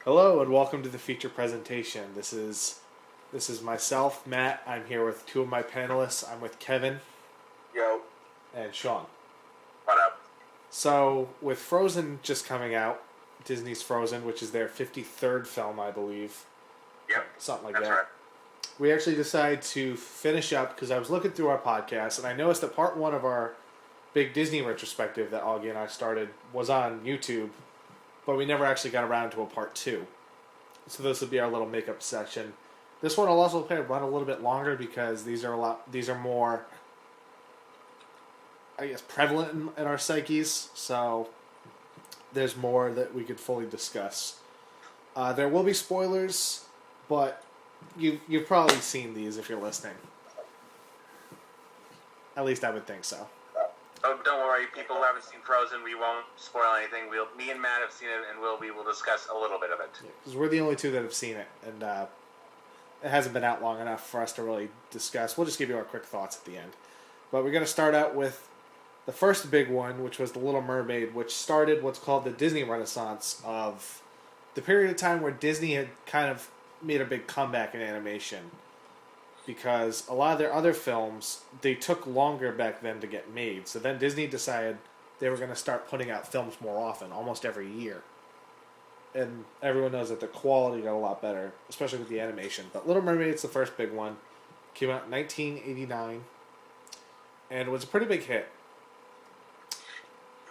Hello and welcome to the feature presentation. This is myself, Matt. I'm here with two of my panelists. I'm with Kevin Yo, and Sean. what up? So, with Frozen just coming out, Disney's Frozen, which is their 53rd film, I believe, Yep, something like that's that. right. We actually decided to finish up because I was looking through our podcast and I noticed that part one of our big Disney retrospective that Augie and I started was on YouTube, but we never actually got around to a part two. So this would be our little makeup section. This one will also run a little bit longer because these are more, I guess, prevalent in our psyches. So there's more that we could fully discuss. There will be spoilers, but you've probably seen these if you're listening. At least I would think so. Oh, don't worry, people who haven't seen Frozen, we won't spoil anything. Me and Matt have seen it, and we will discuss a little bit of it. Because we're the only two that have seen it, and it hasn't been out long enough for us to really discuss. We'll just give you our quick thoughts at the end. But we're going to start out with the first big one, which was The Little Mermaid, which started what's called the Disney Renaissance of the period of time where Disney had kind of made a big comeback in animation. Because a lot of their other films, they took longer back then to get made. So then Disney decided they were going to start putting out films more often, almost every year. And everyone knows that the quality got a lot better, especially with the animation. But Little Mermaid's the first big one. Came out in 1989. And it was a pretty big hit.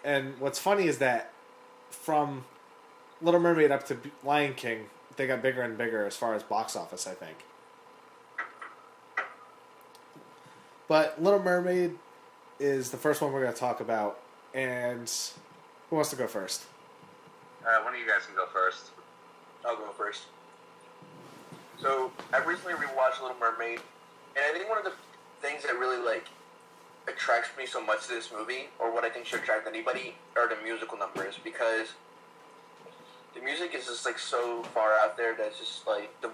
And what's funny is that from Little Mermaid up to Lion King, they got bigger and bigger as far as box office, I think. But Little Mermaid is the first one we're going to talk about. And who wants to go first? One of you guys can go first. I'll go first. So, I recently rewatched Little Mermaid, and I think one of the things that really, attracts me so much to this movie, or what I think should attract anybody, are the musical numbers, because the music is just, so far out there that it's just, the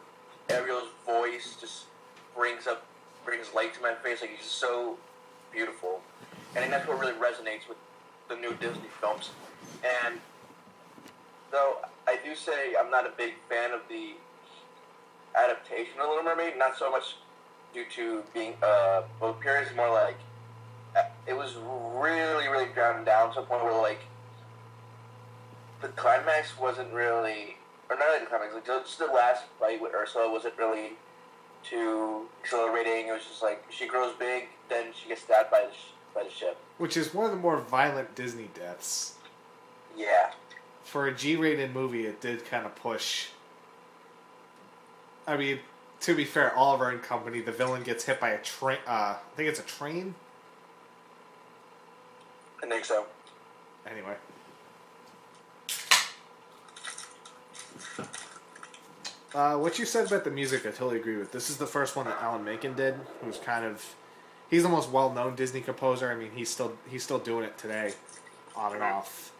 Ariel's voice just brings light to my face. It's just so beautiful. And I think that's what really resonates with the new Disney films. And though I do say I'm not a big fan of the adaptation of Little Mermaid, not so much due to being both periods, more like it was really, really drowned down to a point where the climax wasn't really, or not really the climax, just the last fight with Ursula wasn't really too exhilarating. It was just she grows big, then she gets stabbed by the ship. Which is one of the more violent Disney deaths. Yeah. For a G-rated movie, it did kind of push. I mean, to be fair, Oliver and Company, the villain gets hit by a train. I think it's a train. I think so. Anyway. What you said about the music, I totally agree with. This is the first one that Alan Menken did, who's he's the most well-known Disney composer. I mean, he's still doing it today, on and off.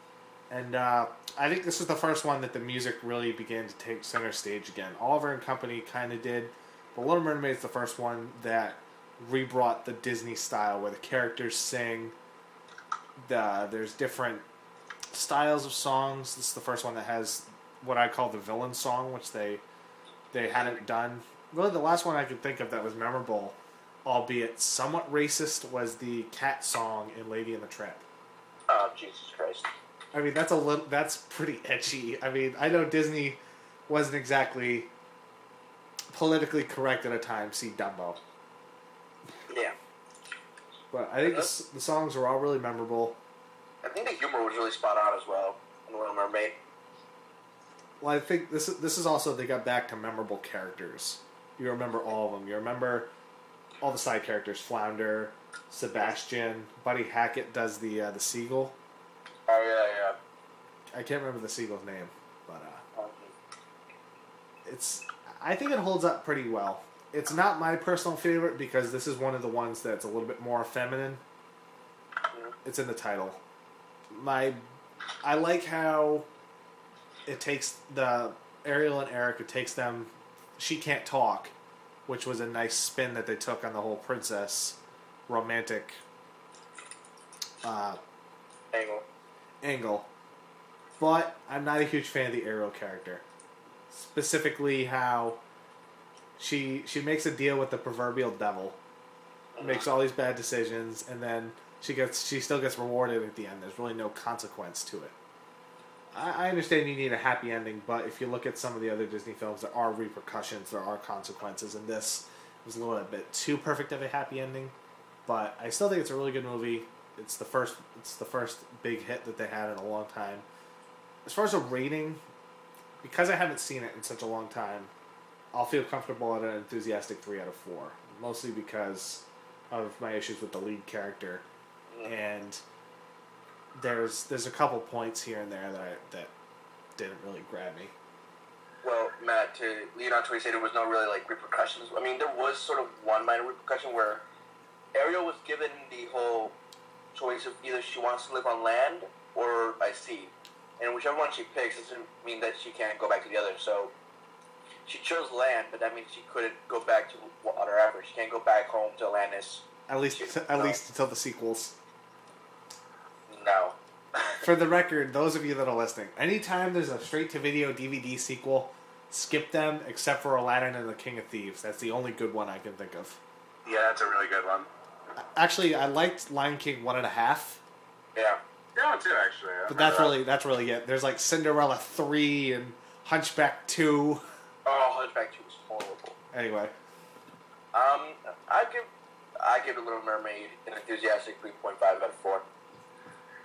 And I think this is the first one that the music really began to take center stage again. Oliver and Company kind of did, but Little Mermaid's the first one that rebrought the Disney style, where the characters sing. There's different styles of songs. This is the first one that has what I call the villain song, which they hadn't done. Really, the last one I could think of that was memorable, albeit somewhat racist, was the cat song in Lady and the Tramp. Oh, Jesus Christ. I mean, that's pretty etchy. I mean, I know Disney wasn't exactly politically correct at a time. See Dumbo. Yeah. But I think the songs were all really memorable. I think the humor was really spot on as well in Little Mermaid. Well, I think this is also, they got back to memorable characters. You remember all of them. You remember all the side characters: Flounder, Sebastian, Buddy Hackett does the seagull. Oh yeah. I can't remember the seagull's name, but I think it holds up pretty well. It's not my personal favorite because this is one of the ones that's a little bit more feminine. It's in the title. I like how it takes the Ariel and Eric. It takes them. She can't talk, which was a nice spin that they took on the whole princess romantic Angle. But I'm not a huge fan of the Ariel character. Specifically, how she makes a deal with the proverbial devil, makes all these bad decisions, and then she still gets rewarded at the end. There's really no consequence to it. I understand you need a happy ending, but if you look at some of the other Disney films, there are repercussions, there are consequences, and this was a little bit too perfect of a happy ending. But I still think it's a really good movie. It's the first big hit that they had in a long time. As far as a rating, because I haven't seen it in such a long time, I'll feel comfortable at an enthusiastic 3 out of 4. Mostly because of my issues with the lead character, and there's a couple points here and there that didn't really grab me. Well, Matt, to lead on to what you said, there was no really like repercussions. I mean, there was sort of one minor repercussion where Ariel was given the whole choice of either she wants to live on land or by sea, and whichever one she picks doesn't mean that she can't go back to the other. So she chose land, but that means she couldn't go back to water ever. She can't go back home to Atlantis. At least until the sequels. No. For the record, those of you that are listening, anytime there's a straight-to-video DVD sequel, skip them except for Aladdin and the King of Thieves. That's the only good one I can think of. Yeah, that's a really good one. Actually, I liked Lion King 1.5. Yeah. That one too, actually. But that's really it. There's like Cinderella 3 and Hunchback 2. Oh, Hunchback 2 was horrible. Anyway. I give Little Mermaid an enthusiastic 3.5 out of 4.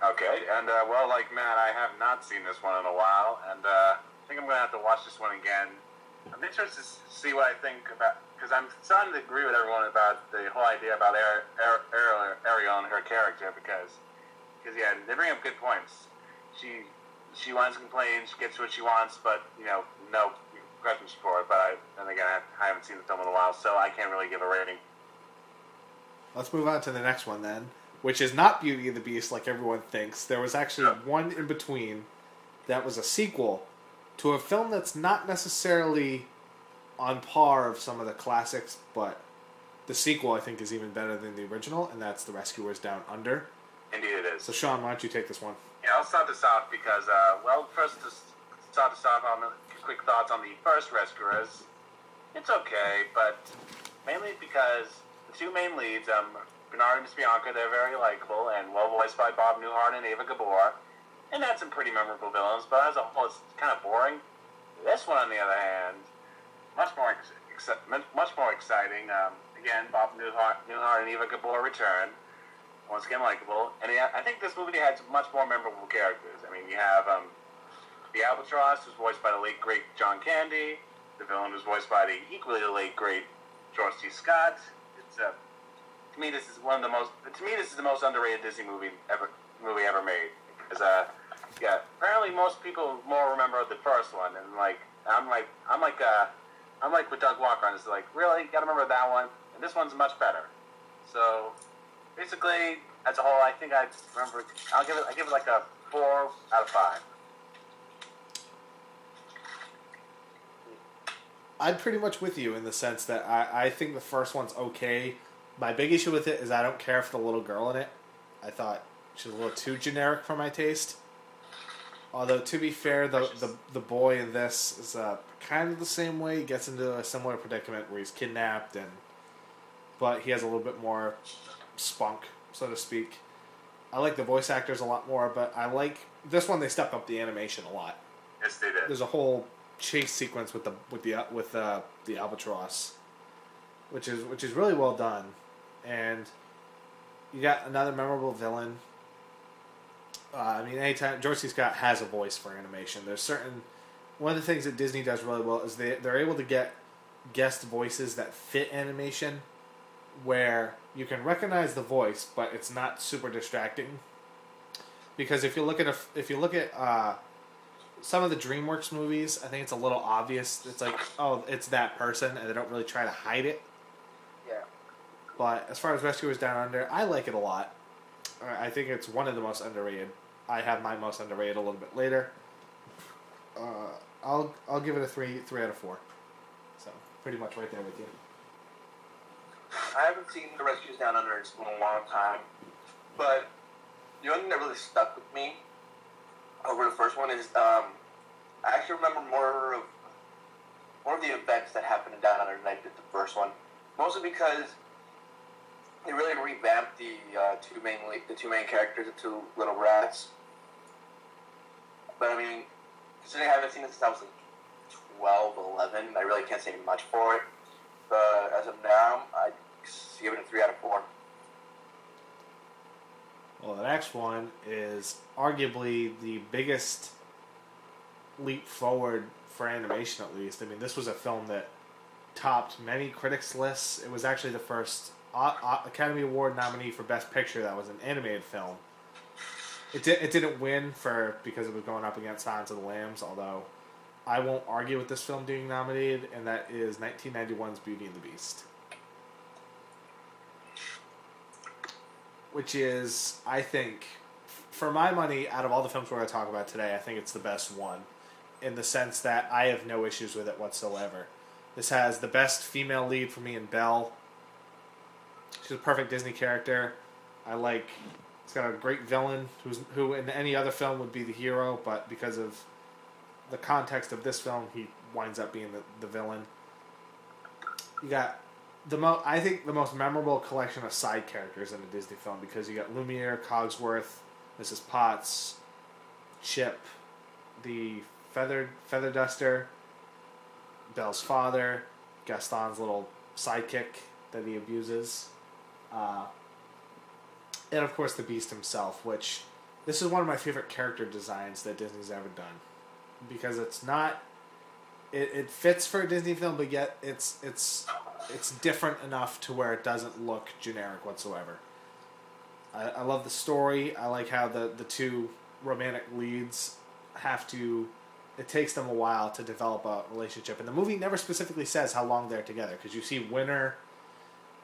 Okay, and well, like Matt, I have not seen this one in a while, and I think I'm going to have to watch this one again. I'm interested to see what I think about, because I'm starting to agree with everyone about the whole idea about Ariel and her character, because yeah, they bring up good points. She wants to complain, she gets what she wants, but no questions for it. But then again, I haven't seen the film in a while, so I can't really give a rating. Let's move on to the next one then, which is not Beauty and the Beast like everyone thinks. There was actually one in between that was a sequel to a film that's not necessarily on par of some of the classics, but the sequel I think is even better than the original, and that's The Rescuers Down Under. Indeed it is. So Sean, why don't you take this one? Yeah, I'll start this off because, first to start this off, quick thoughts on the first Rescuers. It's okay, but mainly because the two main leads, Bernard and Miss Bianca, they're very likable and well voiced by Bob Newhart and Ava Gabor, and had some pretty memorable villains, but as a whole, it's kind of boring. This one, on the other hand, much more exciting. Again, Bob Newhart and Eva Gabor return. Once again, likable. And I think this movie has much more memorable characters. I mean, you have the Albatross, who's voiced by the late, great John Candy. The villain was voiced by the equally late, great George C. Scott. It's to me, this is the most underrated Disney movie ever made. Because apparently most people more remember the first one, and I'm like with Doug Walker on this. Like, really, gotta remember that one, and this one's much better. So basically, as a whole, I think I remember. I give it like a 4 out of 5. I'm pretty much with you in the sense that I think the first one's okay. My big issue with it is I don't care for the little girl in it. I thought she was a little too generic for my taste. Although, to be fair, the boy in this is kind of the same way. He gets into a similar predicament where he's kidnapped, but he has a little bit more spunk, so to speak. I like the voice actors a lot more, but I like this one. They stepped up the animation a lot. Yes, they did. There's a whole chase sequence with the Albatross, which is really well done, and you got another memorable villain. I mean, anytime George C. Scott has a voice for animation, there's one of the things that Disney does really well is they're able to get guest voices that fit animation, where you can recognize the voice, but it's not super distracting. Because if you look at some of the DreamWorks movies, I think it's a little obvious. It's like, oh, it's that person, and they don't really try to hide it. Yeah. But as far as Rescuers Down Under, I like it a lot. I think it's one of the most underrated. I have my most underrated a little bit later. I'll give it a 3 out of 4. So pretty much right there with you. I haven't seen The Rescuers Down Under in a long time, but the only thing that really stuck with me over the first one is I actually remember more of the events that happened in Down Under than I did the first one. Mostly because they really revamped the two main characters, the two little rats. But I mean, considering I haven't seen it since I was like 12, 11, I really can't say much for it. But as of now, I give it a 3 out of 4. Well, the next one is arguably the biggest leap forward for animation, at least. I mean, this was a film that topped many critics' lists. It was actually the first Academy Award nominee for Best Picture that was an animated film. It didn't win because it was going up against Silence of the Lambs, although I won't argue with this film being nominated, and that is 1991's Beauty and the Beast. Which is, I think, for my money, out of all the films we're going to talk about today, I think it's the best one, in the sense that I have no issues with it whatsoever. This has the best female lead for me in Belle. She's a perfect Disney character. It's got a great villain who in any other film would be the hero, but because of the context of this film, he winds up being the villain. You got I think the most memorable collection of side characters in a Disney film, because you got Lumiere, Cogsworth, Mrs. Potts, Chip, the feather duster, Belle's father, Gaston's little sidekick that he abuses, and of course the Beast himself, which this is one of my favorite character designs that Disney's ever done, because it's not, it fits for a Disney film, but yet it's different enough to where it doesn't look generic whatsoever. I love the story. I like how the two romantic leads it takes them a while to develop a relationship. And the movie never specifically says how long they're together, because you see winter,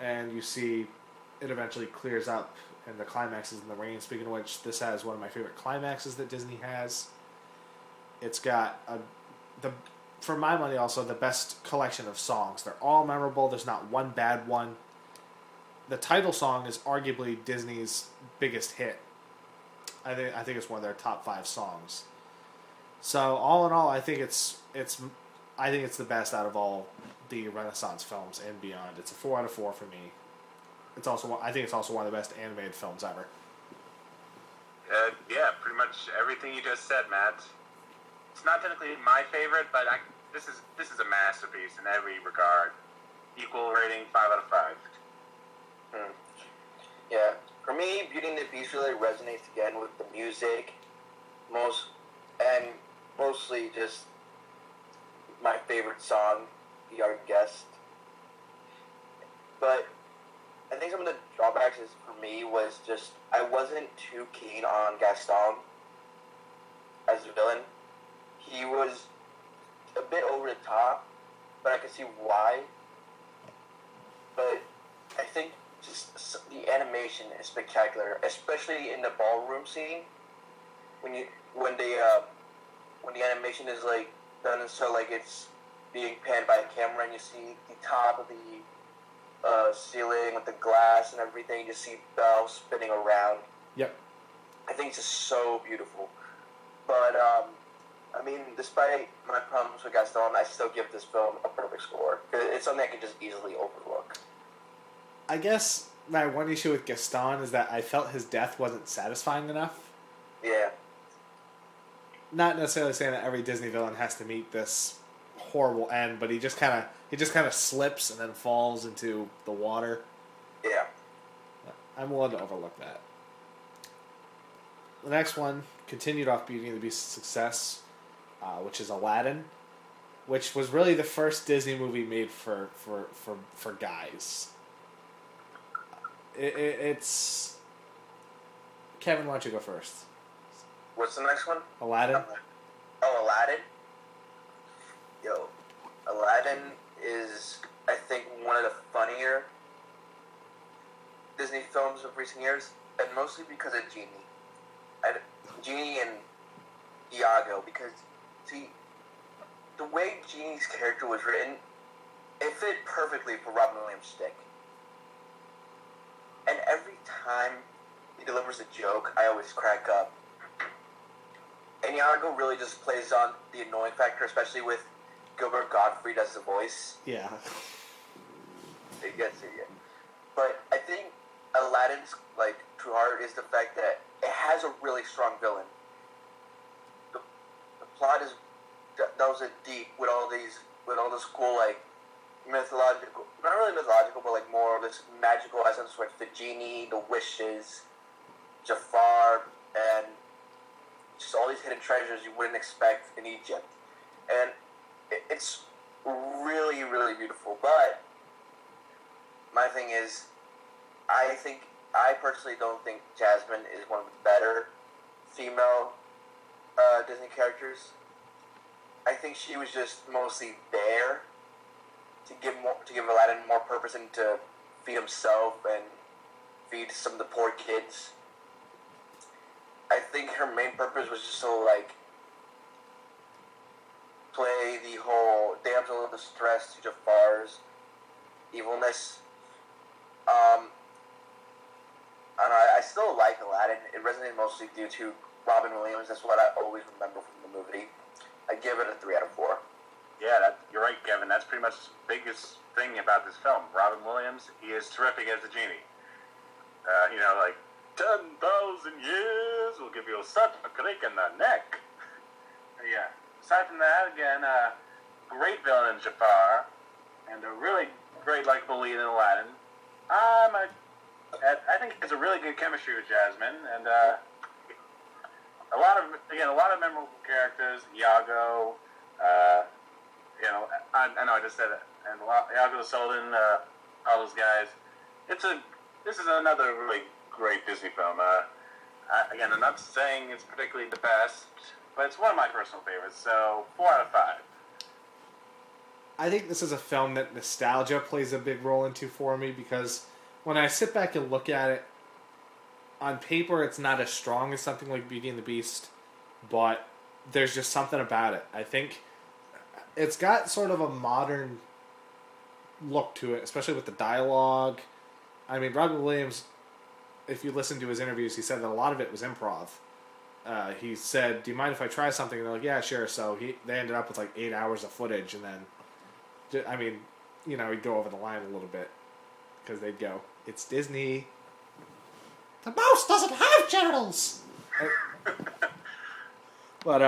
and you see it eventually clears up, and the climax is in the rain. Speaking of which, this has one of my favorite climaxes that Disney has. It's got for my money, also the best collection of songs. They're all memorable. There's not one bad one. The title song is arguably Disney's biggest hit. I think it's one of their top 5 songs. So all in all, I think it's the best out of all the Renaissance films and beyond. It's a 4 out of 4 for me. I think it's also one of the best animated films ever. Yeah, pretty much everything you just said, Matt. It's not technically my favorite, but this is a masterpiece in every regard. Equal rating, 5 out of 5. Yeah, for me, Beauty and the Beast really resonates again with the music, mostly just my favorite song, "Be Our Guest." But I think some of the drawbacks for me was just I wasn't too keen on Gaston as a villain. He was a bit over the top, but I can see why. But I think just the animation is spectacular, especially in the ballroom scene when the animation is like done so like it's being panned by the camera, and you see the top of the ceiling with the glass and everything. You see Belle spinning around. Yep. I think it's just so beautiful. But I mean, despite my problems with Gaston, I still give this film a perfect score. It's something I can just easily overlook. I guess my one issue with Gaston is that I felt his death wasn't satisfying enough. Yeah. Not necessarily saying that every Disney villain has to meet this horrible end, but he just kind of slips and then falls into the water. Yeah. I'm willing to overlook that. The next one continued off Beauty and the Beast's success, which is Aladdin, which was really the first Disney movie made for guys. It's Kevin, why don't you go first? What's the next one? Aladdin. Oh, Aladdin. Yo, Aladdin is, I think, one of the funnier Disney films of recent years, and mostly because of Genie. Genie and Iago, because, see, the way Genie's character was written, it fit perfectly for Robin Williams' stick. And every time he delivers a joke, I always crack up. And Iago really just plays on the annoying factor, especially with Gilbert Godfrey does the voice. Yeah. It gets it, yeah. But I think Aladdin's like true heart is the fact that it has a really strong villain. The plot is delves in deep with all this cool like mythological, not really mythological, but like more of this magical essence with the genie, the wishes, Jafar, and just all these hidden treasures you wouldn't expect in Egypt. And it's really, really beautiful. But my thing is, I personally don't think Jasmine is one of the better female Disney characters. I think she was just mostly there to give Aladdin more purpose and to feed himself and feed some of the poor kids. I think her main purpose was just to like play the whole damsel in distress to Jafar's evilness. I still like Aladdin. It resonated mostly due to Robin Williams. That's what I always remember from the movie. I give it a 3 out of 4. Yeah, you're right, Kevin. That's pretty much the biggest thing about this film. Robin Williams, he is terrific as the genie. Like 10,000 years will give you such a crick in the neck. Yeah. Aside from that, again, great villain in Jafar, and a really great likable lead in Aladdin. I think it's a really good chemistry with Jasmine, and a lot of memorable characters. Iago, I know I just said it, and Iago the Sultan, all those guys. This is another really great Disney film. Again, I'm not saying it's particularly the best, but it's one of my personal favorites. So 4 out of 5. I think this is a film that nostalgia plays a big role into for me, because when I sit back and look at it, on paper it's not as strong as something like Beauty and the Beast, but there's just something about it. I think it's got sort of a modern look to it, especially with the dialogue. I mean, Robin Williams, if you listen to his interviews, he said that a lot of it was improv. He said, "Do you mind if I try something?" And they're like, "Yeah, sure." So they ended up with like 8 hours of footage, and then, I mean, he'd go over the line a little bit, because they'd go, "It's Disney. The mouse doesn't have genitals." But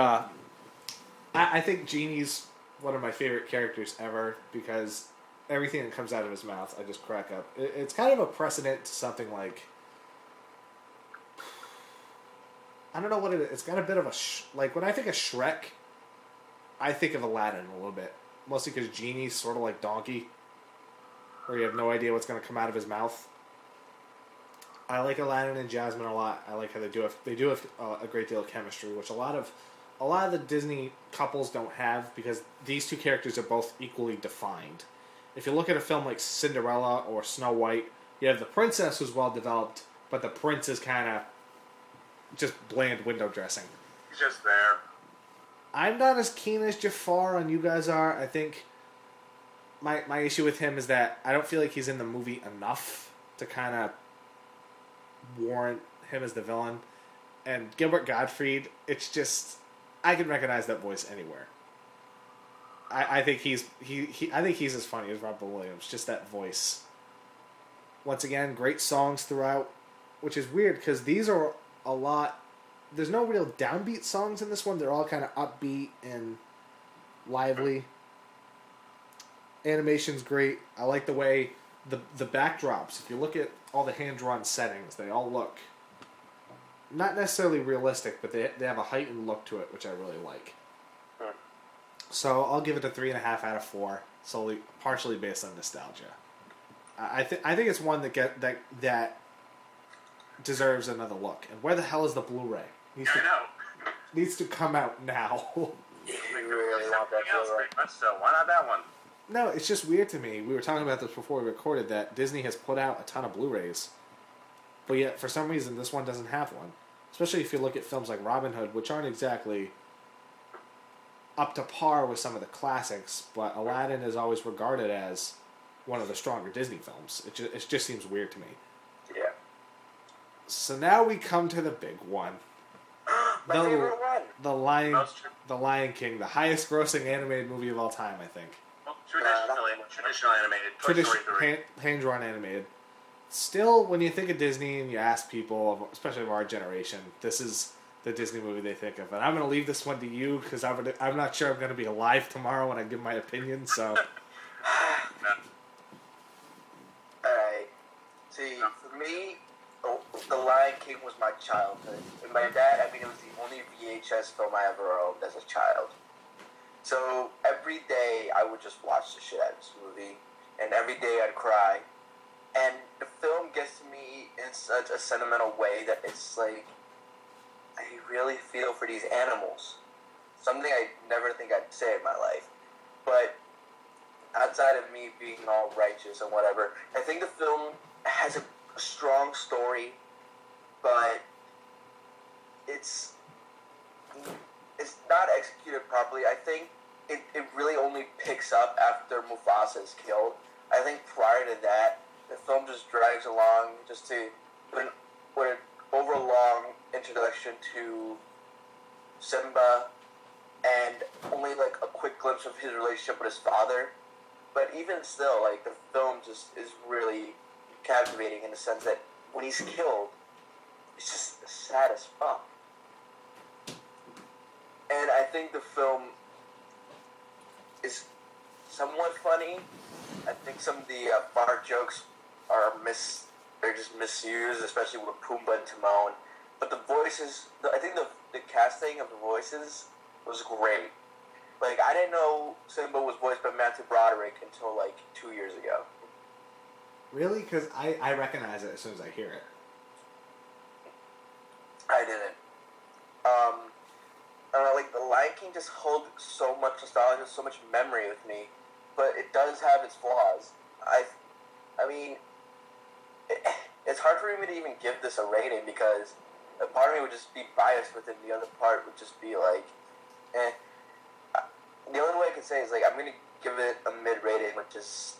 I think Genie's one of my favorite characters ever, because everything that comes out of his mouth, I just crack up. It's kind of a precedent to something like, I don't know what it is. It's got a bit of a like when I think of Shrek, I think of Aladdin a little bit, mostly because Genie's sort of like Donkey, where you have no idea what's going to come out of his mouth. I like Aladdin and Jasmine a lot. I like how they do have a great deal of chemistry, which a lot of the Disney couples don't have, because these two characters are both equally defined. If you look at a film like Cinderella or Snow White, you have the princess who's well developed, but the prince is kind of just bland window dressing. He's just there. I'm not as keen as Jafar on you guys are. I think my issue with him is that I don't feel like he's in the movie enough to kind of warrant him as the villain. And Gilbert Gottfried, it's just, I can recognize that voice anywhere. I think he's as funny as Robin Williams. Just that voice. Once again, great songs throughout, which is weird because these are a lot. There's no real downbeat songs in this one. They're all kind of upbeat and lively. Animation's great. I like the way the backdrops. If you look at all the hand drawn settings, they all look not necessarily realistic, but they have a heightened look to it, which I really like. So I'll give it a 3.5 out of 4, partially based on nostalgia. I think it's one that deserves another look. And where the hell is the Blu-ray? Needs to come out now. You really want that Blu-ray? Pretty much so. Why not that one? No, it's just weird to me. We were talking about this before we recorded, that Disney has put out a ton of Blu-rays, but yet for some reason this one doesn't have one. Especially if you look at films like Robin Hood, which aren't exactly up to par with some of the classics, but Aladdin is always regarded as one of the stronger Disney films. It just seems weird to me. Yeah. So now we come to the big one. My favorite one. The Lion King, the highest grossing animated movie of all time, I think. Traditional animated. Toy Story 3. Hand drawn animated. Still, when you think of Disney and you ask people, especially of our generation, this is the Disney movie they think of. And I'm going to leave this one to you because I'm not sure I'm going to be alive tomorrow when I give my opinion. So, Alright. See, for me, The Lion King was my childhood. And my dad, I mean, it was the only VHS film I ever owned as a child. So every day I would just watch the shit out of this movie. And every day I'd cry. And the film gets to me in such a sentimental way that it's like, I really feel for these animals. Something I never think I'd say in my life. But outside of me being all righteous and whatever, I think the film has a strong story, but it's not executed properly. I think it really only picks up after Mufasa is killed. I think prior to that, the film just drags along just to put an overlong introduction to Simba and only like a quick glimpse of his relationship with his father. But even still, like, the film just is really captivating in the sense that when he's killed, it's just sad as fuck. And I think the film is somewhat funny. I think some of the fart jokes they're just misused, especially with Pumbaa and Timon. But the voices, I think the casting of the voices was great. Like, I didn't know Simba was voiced by Matthew Broderick until, like, 2 years ago. really? Because I recognize it as soon as I hear it. I didn't. Like, The Lion King just holds so much nostalgia, so much memory with me, but it does have its flaws. I mean, it's hard for me to even give this a rating because a part of me would just be biased with it, and the other part would just be like, eh. The only way I can say is, like, I'm going to give it a mid rating, which is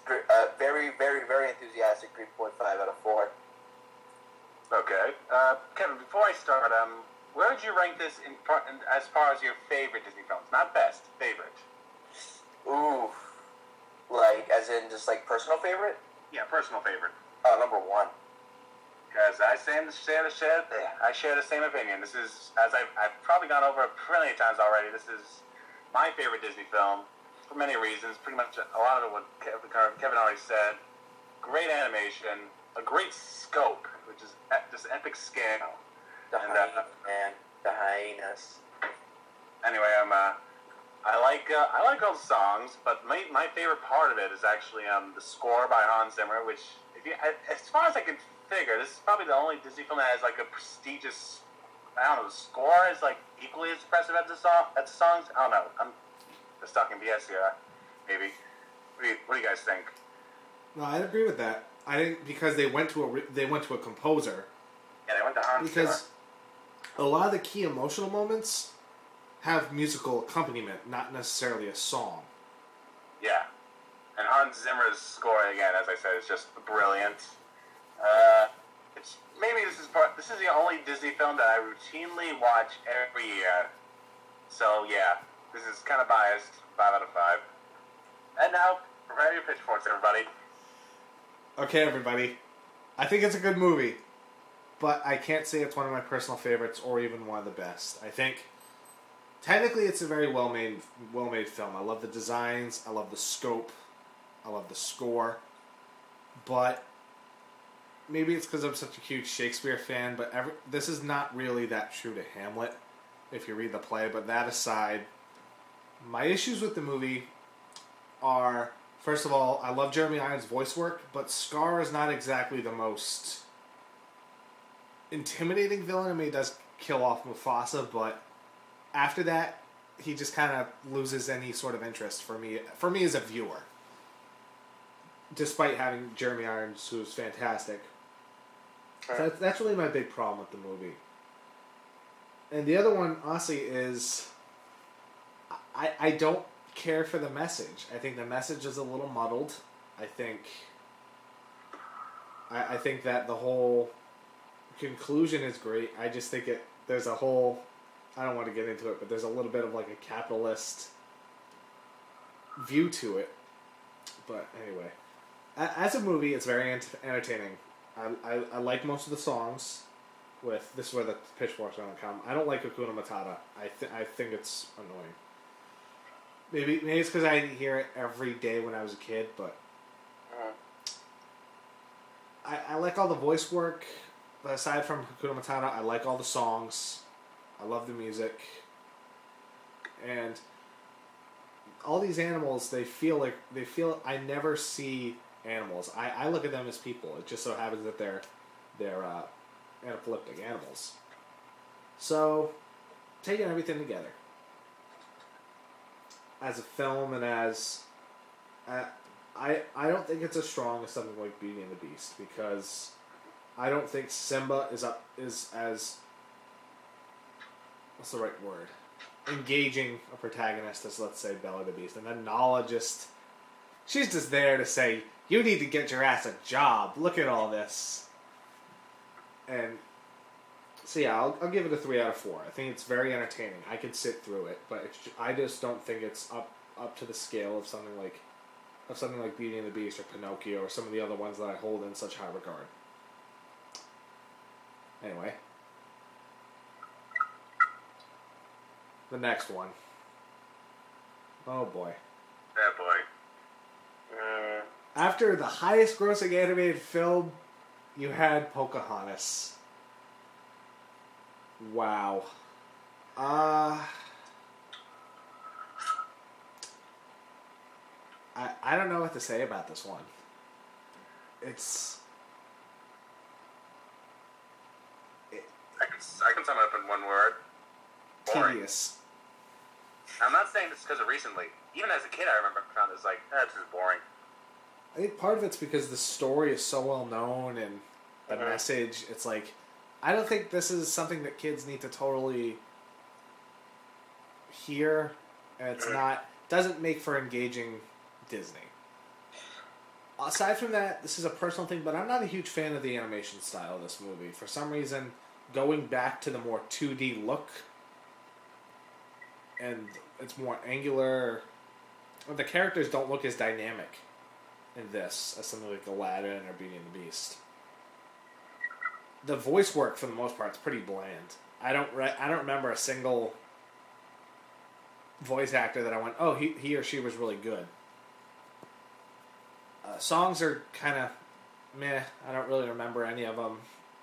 very, very, very enthusiastic 3.5 out of 4. Okay. Kevin, before I start, where would you rank this as far as your favorite Disney films? Not best, favorite. Ooh. Like, as in just, like, personal favorite? Yeah, personal favorite. Number 1. Because I share the same opinion. This is, as I've probably gone over plenty of times already, this is my favorite Disney film for many reasons. Pretty much a lot of what Kevin already said. Great animation, a great scope, which is just epic scale. The hyenas. Anyway, I like all the songs, but my favorite part of it is actually the score by Hans Zimmer, which, as far as I can figure, this is probably the only Disney film that has like a prestigious. I don't know. The score is like equally as impressive as the songs. I don't know. I'm just talking BS here, maybe. What do you guys think? No, I agree with that. I think because they went to a composer. Yeah, they went to Hans Zimmer. Because a lot of the key emotional moments have musical accompaniment, not necessarily a song. Yeah, and Hans Zimmer's score again, as I said, is just brilliant. This is the only Disney film that I routinely watch every year. So yeah, this is kind of biased. 5 out of 5. And now, prepare your pitchforks, everybody. Okay, everybody. I think it's a good movie, but I can't say it's one of my personal favorites or even one of the best. I think technically it's a very well-made film. I love the designs, I love the scope, I love the score, but maybe it's because I'm such a huge Shakespeare fan, but this is not really that true to Hamlet if you read the play. But that aside, my issues with the movie are, first of all, I love Jeremy Irons' voice work, but Scar is not exactly the most intimidating villain. I mean, he does kill off Mufasa, but after that, he just kind of loses any sort of interest for me as a viewer. Despite having Jeremy Irons, who's fantastic. So that's really my big problem with the movie. And the other one, honestly, is I don't care for the message. I think the message is a little muddled. I think that the whole conclusion is great. I just think there's a whole, I don't want to get into it, but there's a little bit of like a capitalist view to it. But anyway, as a movie, it's very entertaining. I like most of the songs. This is where the pitchforks are going to come. I don't like Hakuna Matata. I think it's annoying. Maybe it's because I hear it every day when I was a kid, but I like all the voice work. But aside from Hakuna Matata, I like all the songs. I love the music. And all these animals, they feel I never see animals. I look at them as people. It just so happens that they're anaphylactic animals. So, taking everything together, as a film and as I don't think it's as strong as something like Beauty and the Beast, because I don't think Simba is as what's the right word? Engaging a protagonist as, let's say, Bella the Beast. And then Nala she's just there to say, you need to get your ass a job. Look at all this. And so yeah, I'll give it a 3 out of 4. I think it's very entertaining. I could sit through it, but I just don't think it's up to the scale of something like Beauty and the Beast or Pinocchio or some of the other ones that I hold in such high regard. Anyway. The next one. Oh boy. Yeah, boy. After the highest grossing animated film, you had Pocahontas. Wow. I don't know what to say about this one. It's... I can sum it up in one word. Boring. Tedious. I'm not saying this because of recently. Even as a kid, I remember I found this like, this is boring. I think part of it's because the story is so well known and the message, it's like, I don't think this is something that kids need to totally hear, and it's doesn't make for engaging Disney. Aside from that, this is a personal thing, but I'm not a huge fan of the animation style of this movie. For some reason, going back to the more 2D look, and it's more angular, the characters don't look as dynamic in this as something like Aladdin or Beauty and the Beast. The voice work, for the most part, is pretty bland. I don't remember a single voice actor that I went, oh, he or she was really good. Songs are kind of meh. I don't really remember any of them.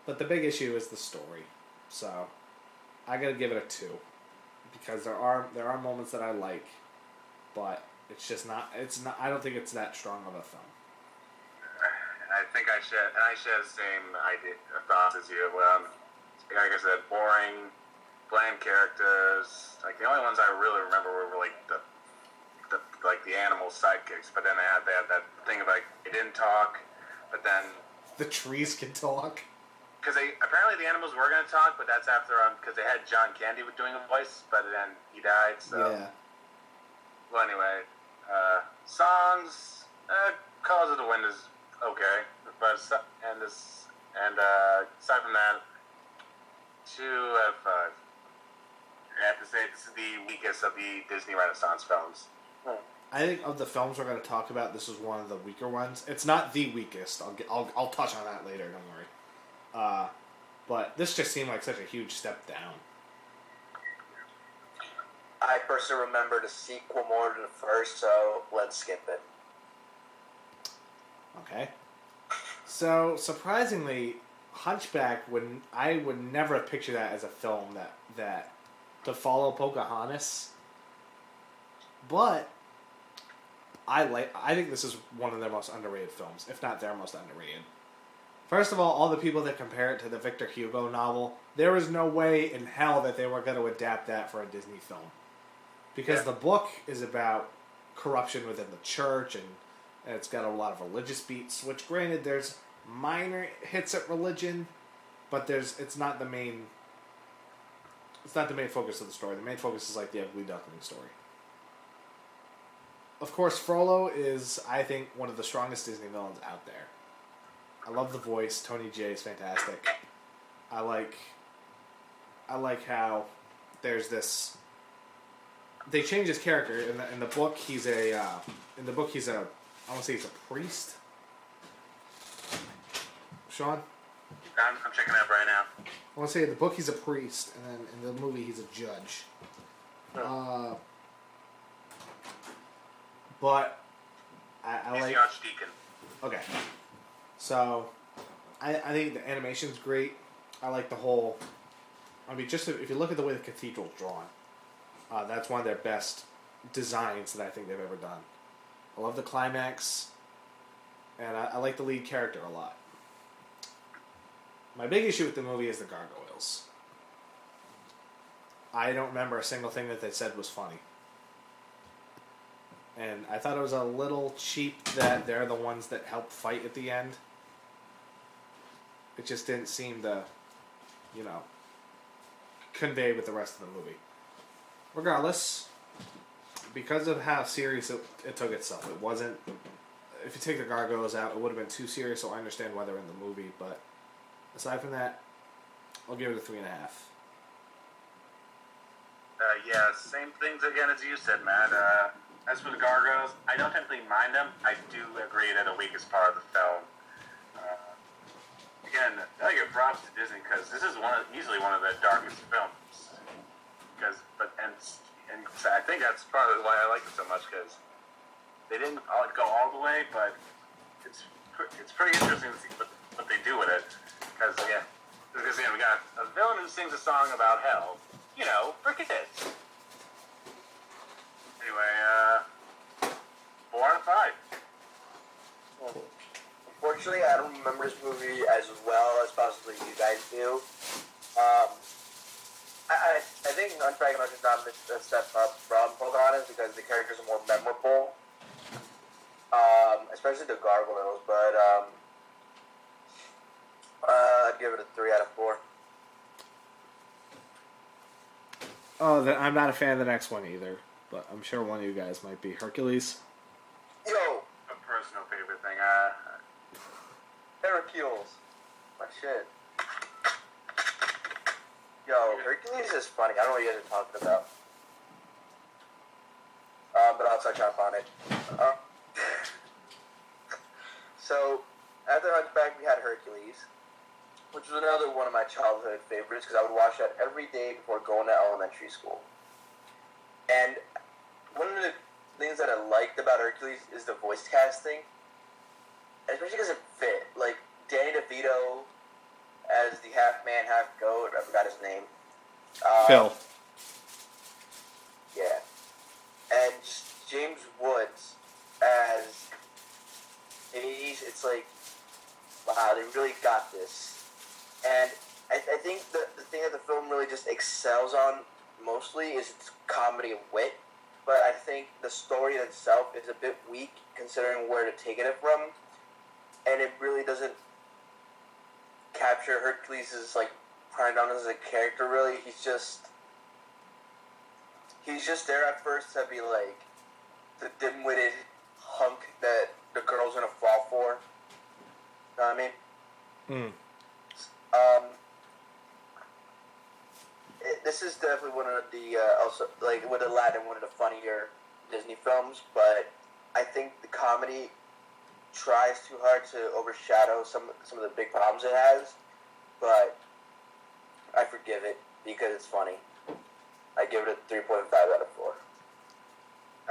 But the big issue is the story. So I gotta give it a 2. Because there are moments that I like, but it's not. I don't think it's that strong of a film. I think I share the same thoughts as you. Like I said, boring, bland characters. Like the only ones I really remember were like the animal sidekicks. But then they had that thing of like they didn't talk, but then the trees can talk. Because apparently the animals were going to talk, but that's after because they had John Candy doing a voice, but then he died. So yeah. Well, anyway, songs, "Colors of the Wind" is okay, but aside from that, 2 out of 5. I have to say this is the weakest of the Disney Renaissance films. I think of the films we're going to talk about, this is one of the weaker ones. It's not the weakest. I'll touch on that later. Don't worry. But this just seemed like such a huge step down. I personally remember the sequel more than the first, so let's skip it. Okay. So, surprisingly, Hunchback, I would never have pictured that as a film that to follow Pocahontas. But I think this is one of their most underrated films, if not their most underrated. First of all the people that compare it to the Victor Hugo novel, there is no way in hell that they were going to adapt that for a Disney film. Because the book is about corruption within the church, and it's got a lot of religious beats, which granted there's minor hits at religion, but it's not the main focus of the story. The main focus is like the Ugly Duckling story. Of course, Frollo is, I think, one of the strongest Disney villains out there. I love the voice. Tony Jay is fantastic. I like how there's this. They change his character in the book. He's a I want to say he's a priest. Sean? I'm checking it out right now. I want to say in the book he's a priest, and then in the movie he's a judge. But I He's like... the archdeacon. Okay. So, I think the animation's great. I like the whole... I mean, just if you look at the way the cathedral's drawn, that's one of their best designs that I think they've ever done. I love the climax, and I like the lead character a lot. My big issue with the movie is the gargoyles. I don't remember a single thing that they said was funny. And I thought it was a little cheap that they're the ones that help fight at the end. It just didn't seem to, convey with the rest of the movie. Regardless, because of how serious it took itself, it wasn't... If you take the gargoyles out, it would have been too serious, so I understand why they're in the movie, but aside from that, I'll give it a 3.5. Yeah, same things again as you said, Matt. As for the gargoyles, I don't typically mind them. I do agree they're the weakest part of the film. Again, I give props to Disney because this is easily one of the darkest films. And I think that's probably why I like it so much, because they didn't go all the way, but it's pretty interesting to see what they do with it. Because again, we got a villain who sings a song about hell. For kids. Anyway, 4 out of 5. Well, unfortunately, I don't remember this movie as well as possibly you guys do. I think Hunchback of Notre Dame is a step up from Pocahontas because the characters are more memorable, especially the gargoyles. But I'd give it a 3 out of 4. Oh, I'm not a fan of the next one either, but I'm sure one of you guys might be. Hercules? Yo! A personal favorite thing. Hercules. My shit. Yo, Hercules is funny. I don't know what you guys are talking about. But I'll touch up on it. So, after Hunchback, we had Hercules, which was another one of my childhood favorites because I would watch that every day before going to elementary school. And one of the things that I liked about Hercules is the voice casting, especially because it fit. Like, Danny DeVito as the half-man, half-goat. I forgot his name. Phil. Yeah. And just James Woods as... It's like, wow, they really got this. And I think the thing that the film really just excels on mostly is its comedy and wit. But I think the story itself is a bit weak considering where to take it from. And it really doesn't capture Hercules' like prime down as a character really. He's just there at first to be like the dim-witted hunk that the girl's gonna fall for. You know what I mean? This is definitely one of the also like with Aladdin, one of the funnier Disney films, but I think the comedy tries too hard to overshadow some of the big problems it has, but I forgive it because it's funny. I give it a 3.5 out of 4.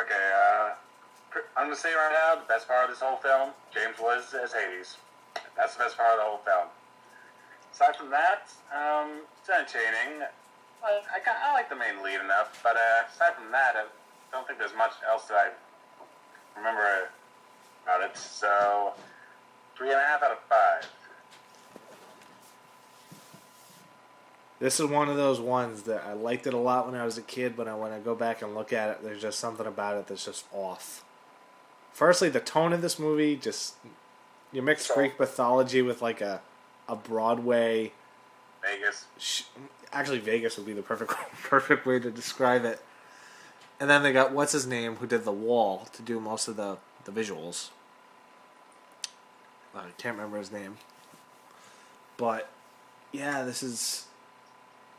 Okay, I'm gonna say right now, the best part of this whole film, James Woods as Hades. That's the best part of the whole film. Aside from that, it's entertaining. I like the main lead enough, but aside from that, I don't think there's much else that I remember about it. So, 3.5 out of 5. This is one of those ones that I liked it a lot when I was a kid, but when I go back and look at it, there's just something about it that's just off. Firstly, the tone of this movie, just you mix Greek mythology with like a Broadway... Vegas. Actually, Vegas would be the perfect way to describe it. And then they got, what's his name, who did The Wall, to do most of the visuals. I can't remember his name. But, yeah, this is...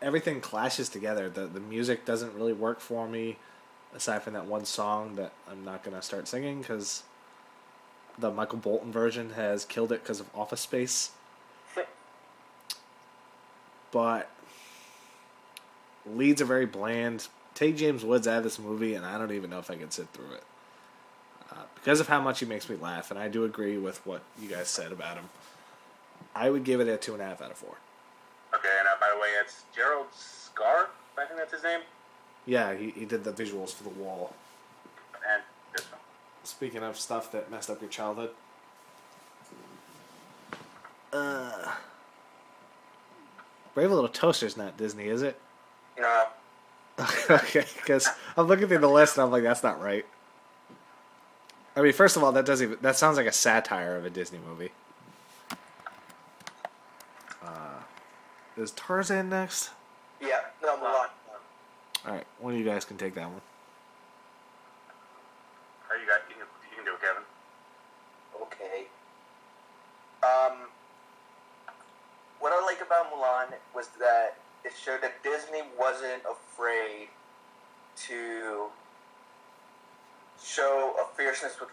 Everything clashes together. The music doesn't really work for me, aside from that one song that I'm not going to start singing, because the Michael Bolton version has killed it because of Office Space. But leads are very bland. Take James Woods out of this movie, and I don't even know if I can sit through it. Because of how much he makes me laugh, and I do agree with what you guys said about him. I would give it a 2.5 out of 4. Okay, and by the way, it's Gerald Scar. I think that's his name. Yeah, he did the visuals for The Wall. And this one. Speaking of stuff that messed up your childhood. Brave Little Toaster's not Disney, is it? No. Okay, because I'm looking through the list and I'm like, that's not right. I mean, first of all, that sounds like a satire of a Disney movie. Is Tarzan next? Yeah, no, Mulan. Alright, one of you guys can take that one. You can do it, Kevin. Okay. What I like about Mulan was that it showed that Disney wasn't afraid to show a fierceness with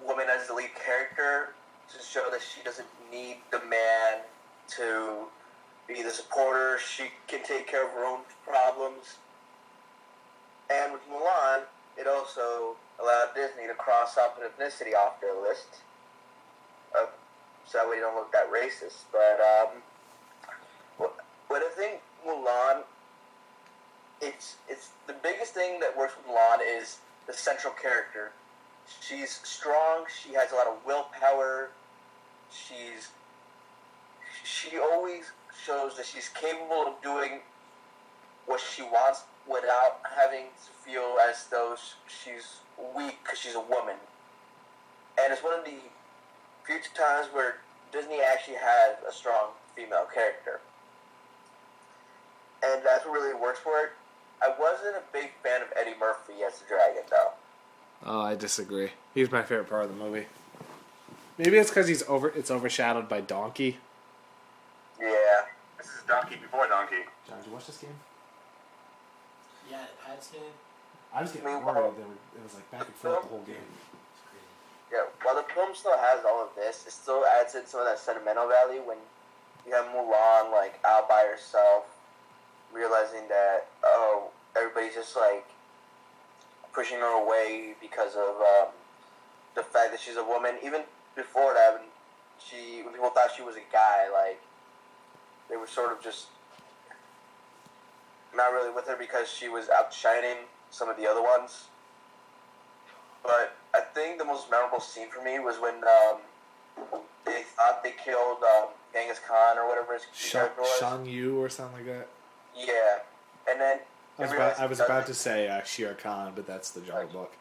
woman as the lead character, to show that she doesn't need the man to be the supporter. She can take care of her own problems. And with Mulan, it also allowed Disney to cross off an ethnicity off their list. So that way you don't look that racist. But what I think Mulan, it's the biggest thing that works with Mulan is the central character. She's strong. She has a lot of willpower. She always shows that she's capable of doing what she wants without having to feel as though she's weak because she's a woman. And it's one of the few times where Disney actually has a strong female character. And that's what really works for it. I wasn't a big fan of Eddie Murphy as the dragon, though. Oh, I disagree. He's my favorite part of the movie. Maybe it's because it's overshadowed by Donkey. Yeah. This is Donkey before Donkey. John, did you watch this game? Yeah, it had to. I was getting worried. It was like back and forth the whole game. It's crazy. Yeah, while the film still has all of this, it still adds in some of that sentimental value when you have Mulan, like, out by herself, realizing that, oh, everybody's just, like, pushing her away because of the fact that she's a woman. Even before that, when people thought she was a guy, like, they were sort of just not really with her because she was outshining some of the other ones. But I think the most memorable scene for me was when they thought they killed Genghis Khan or whatever his character was. Shan Yu or something like that. Yeah, and then I was about to say Shere Khan, but that's the Jungle Book.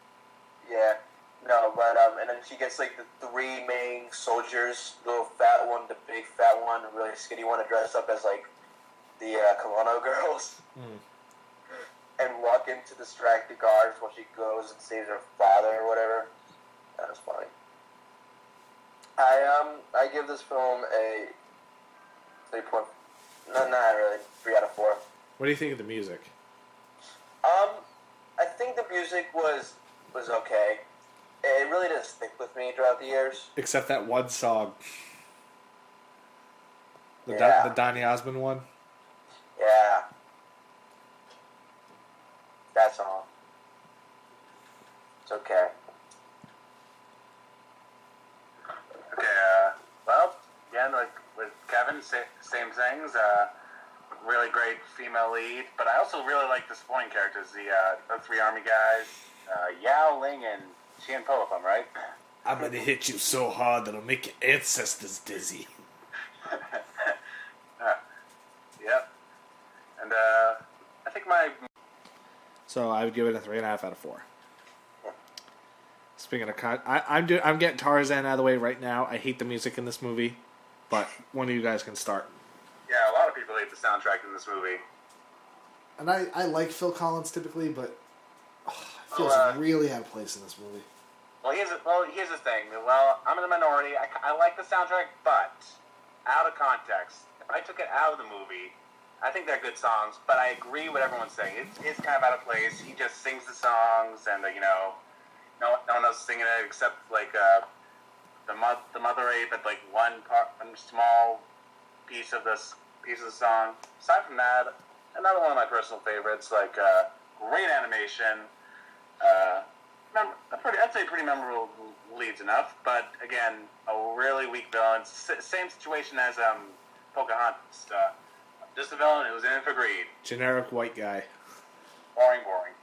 Yeah, no, but and then she gets like the three main soldiers, the little fat one, the big fat one, the really skinny one, to dress up as like the kimono girls, and walk in to distract the guards while she goes and saves her father or whatever. That was funny. I give this film a 3 point. Not really. 3 out of 4. What do you think of the music? I think the music was okay. It really didn't stick with me throughout the years. Except that one song. The Donny Osmond one? Yeah. That song. It's okay. Okay, well, again, like with Kevin, same things. Really great female lead, but I also really like the supporting characters, the three army guys, Yao, Ling, and Qian Po, if I'm right. I'm gonna hit you so hard that I'll make your ancestors dizzy. Yep. And I think my... So I would give it a 3.5 out of 4. Speaking of I'm getting Tarzan out of the way right now. I hate the music in this movie, but one of you guys can start. Yeah, a lot of people hate the soundtrack in this movie. And I like Phil Collins typically, but it feels really out of place in this movie. Well, here's the thing. Well, I'm in the minority. I like the soundtrack, but out of context. If I took it out of the movie, I think they're good songs, but I agree with everyone's saying. It's kind of out of place. He just sings the songs, and, no one else is singing it except, like, the mother ape at like one small piece of the song. Aside from that, another one of my personal favorites, like great animation. I'd say pretty memorable leads enough, but again, a really weak villain. Same situation as Pocahontas. Just a villain who's in it for greed. Generic white guy. Boring.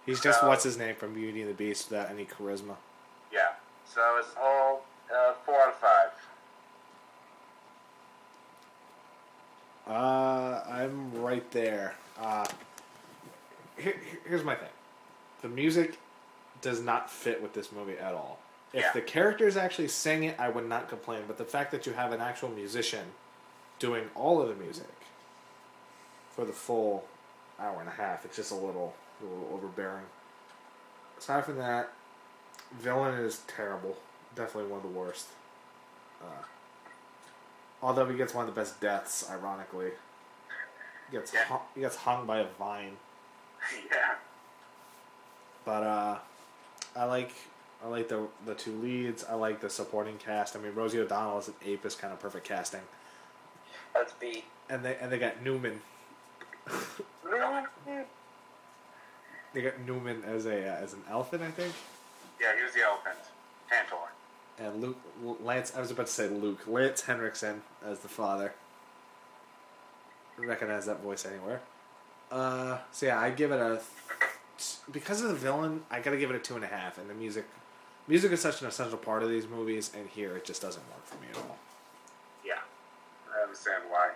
He's just what's his name from Beauty and the Beast without any charisma. Yeah. So as a whole, 4 out of 5. I'm right there. Here's my thing. The music does not fit with this movie at all. If the characters actually sang it, I would not complain. But the fact that you have an actual musician doing all of the music for the full hour and a half, it's just a little overbearing. Aside from that, villain is terrible. Definitely one of the worst. Although he gets one of the best deaths, ironically. He gets hung by a vine. Yeah. But I like the two leads. I like the supporting cast. I mean, Rosie O'Donnell as an ape is kind of perfect casting. That's B. And they got Newman. They got Newman as an elephant, I think. Yeah, he was the elephant. Tantor. And Lance. I was about to say Luke. Lance Henriksen as the father. I recognize that voice anywhere. So yeah, I give it a. Because of the villain, I gotta give it a 2.5. And the music is such an essential part of these movies, and here it just doesn't work for me at all. Yeah, I understand why.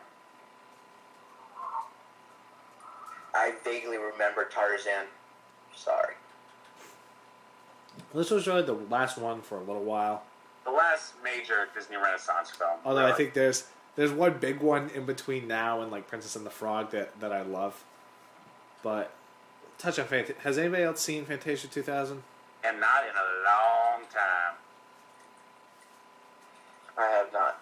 I vaguely remember Tarzan. Sorry. This was really the last one for a little while. The last major Disney Renaissance film. Although really. I think there's one big one in between now and like Princess and the Frog that I love. But touch on Fantasia. Has anybody else seen Fantasia 2000? And not in a long time. I have not.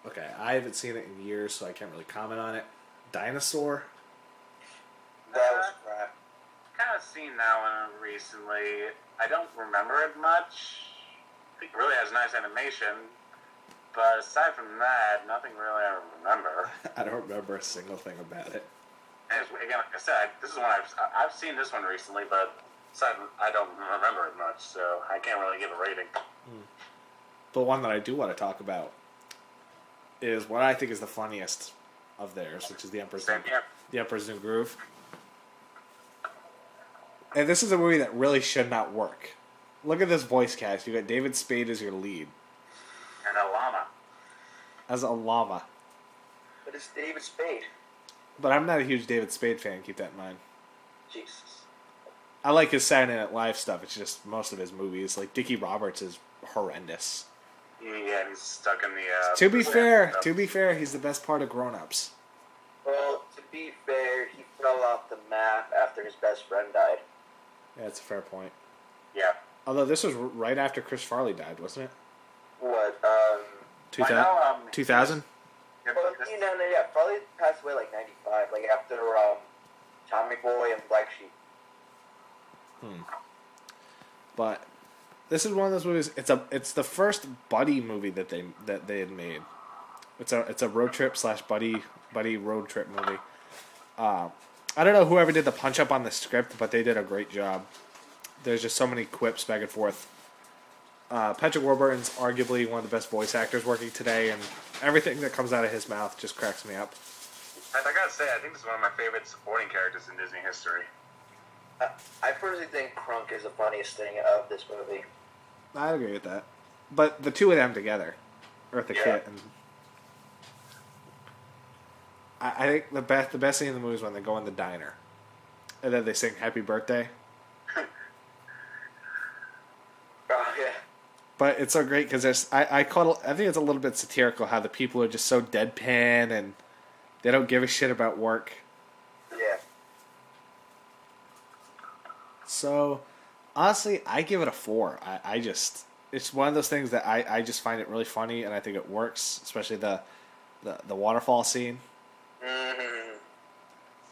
Okay, I haven't seen it in years, so I can't really comment on it. Dinosaur. That was crap. Kind of seen that one recently. I don't remember it much. I think it really has nice animation. But aside from that, nothing really I remember. I don't remember a single thing about it. And again, like I said, this is one I've seen this one recently, but aside from, I don't remember it much, so I can't really give a rating. But one that I do want to talk about is what I think is the funniest of theirs, which is The Emperor's New Groove. And this is a movie that really should not work. Look at this voice cast. You got David Spade as your lead. And a llama. As a llama. But it's David Spade. But I'm not a huge David Spade fan, keep that in mind. Jesus. I like his Saturday Night Live stuff. It's just most of his movies. Like Dickie Roberts is horrendous. Yeah, he's stuck in the... To be fair, he's the best part of Grown Ups. Well, to be fair, he fell off the map after his best friend died. Yeah, that's a fair point. Yeah. Although this was right after Chris Farley died, wasn't it? What, 2000? Yeah, well, yeah, probably passed away like 95, like after, Tommy Boy and Black Sheep. But this is one of those movies. It's the first buddy movie that they had made. It's a road trip / buddy road trip movie. I don't know whoever did the punch up on the script, but they did a great job. There's just so many quips back and forth. Patrick Warburton's arguably one of the best voice actors working today, and everything that comes out of his mouth just cracks me up. I gotta say, I think this is one of my favorite supporting characters in Disney history. I personally think Krunk is the funniest thing of this movie. I agree with that. But the two of them together, Eartha Kitt, and I think the best scene in the movie is when they go in the diner, and then they sing "Happy Birthday." Oh yeah. But it's so great because I think it's a little bit satirical how the people are just so deadpan and they don't give a shit about work. Yeah. So, honestly, I give it a 4. It's one of those things that I just find it really funny and I think it works, especially the waterfall scene. Mm-hmm.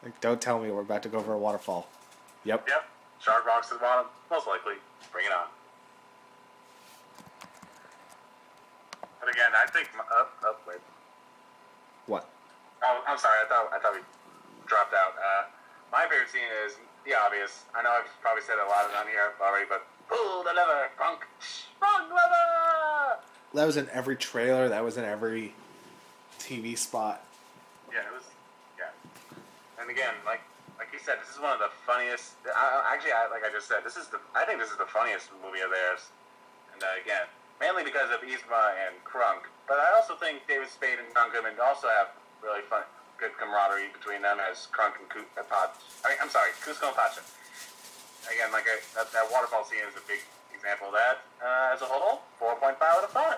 Like, don't tell me we're about to go over a waterfall. Yep. Shark rocks to the bottom, most likely. Bring it on. I think. Wait. What? Oh, I'm sorry. I thought we dropped out. My favorite scene is the obvious. I know I've probably said a lot on here already, but pull the lever, Crunk, sprung lever. That was in every trailer. That was in every TV spot. Yeah, it was. Yeah, and again, like you said, this is one of the funniest. Like I just said, I think this is the funniest movie of theirs. And again, mainly because of Yzma and Crunk, but I also think David Spade and John Goodman also have really good camaraderie between them as Crunk and Kuzco and Pacha. Again, that waterfall scene is a big example of that. As a whole, 4.5 out of 5.